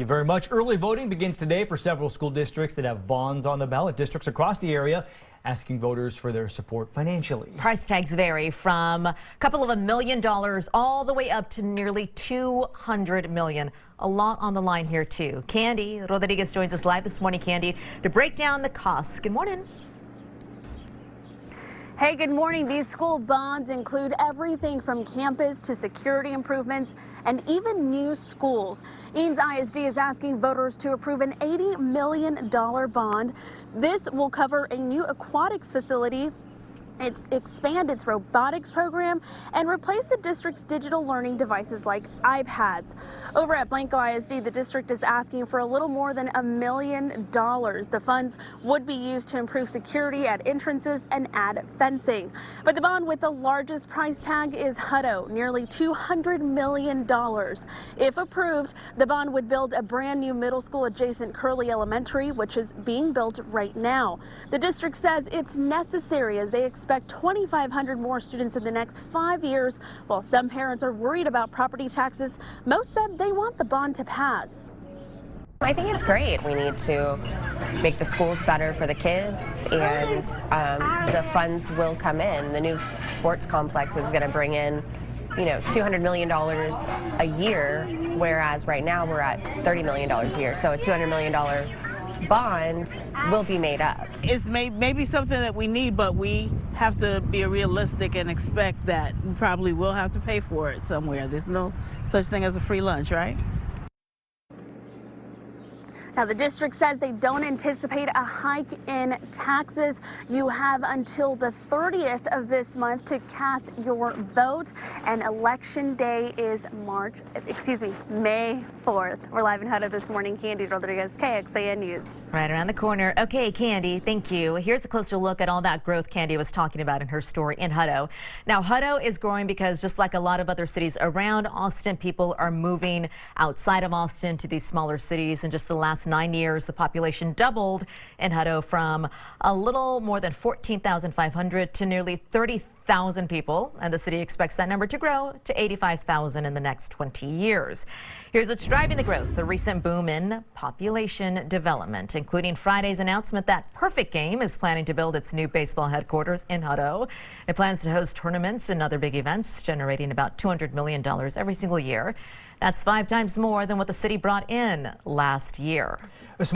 you very much. Early voting begins today for several school districts that have bonds on the ballot. Districts across the area asking voters for their support financially. Price tags vary from a couple of $1 million all the way up to nearly $200 million. A lot on the line here, too. Candy Rodriguez joins us live this morning, Candy, to break down the costs. Good morning. Hey, good morning. These school bonds include everything from campus to security improvements and even new schools. Eanes ISD is asking voters to approve an $80 million bond. This will cover a new aquatics facility, expand its robotics program, and replace the district's digital learning devices like iPads. Over at Blanco ISD, the district is asking for a little more than $1 million. The funds would be used to improve security at entrances and add fencing. But the bond with the largest price tag is Hutto, nearly $200 million. If approved, the bond would build a brand new middle school adjacent Curley Elementary, which is being built right now. The district says it's necessary as they expect 2,500 more students in the next 5 years. While some parents are worried about property taxes, most said they want the bond to pass. I think it's great. We need to make the schools better for the kids, and the funds will come in. The new sports complex is going to bring in, $200 million a year, whereas right now we're at $30 million a year. So a $200 million bond will be made up. It's maybe something that we need, but we have to be realistic and expect that we probably will have to pay for it somewhere. There's no such thing as a free lunch, right? Now, the district says they don't anticipate a hike in taxes. You have until the 30th of this month to cast your vote, and election day is May 4th. We're live in Hutto this morning. Candy Rodriguez, KXAN News. Right around the corner. Okay, Candy, thank you. Here's a closer look at all that growth Candy was talking about in her story in Hutto. Now, Hutto is growing because just like a lot of other cities around Austin, people are moving outside of Austin to these smaller cities. In just the last 9 years, the population doubled in Hutto from a little more than 14,500 to nearly 30,000 people, and the city expects that number to grow to 85,000 in the next 20 years. Here's what's driving the growth: the recent boom in population development, including Friday's announcement that Perfect Game is planning to build its new baseball headquarters in Hutto. It plans to host tournaments and other big events, generating about $200 million every single year. That's 5 times more than what the city brought in last year.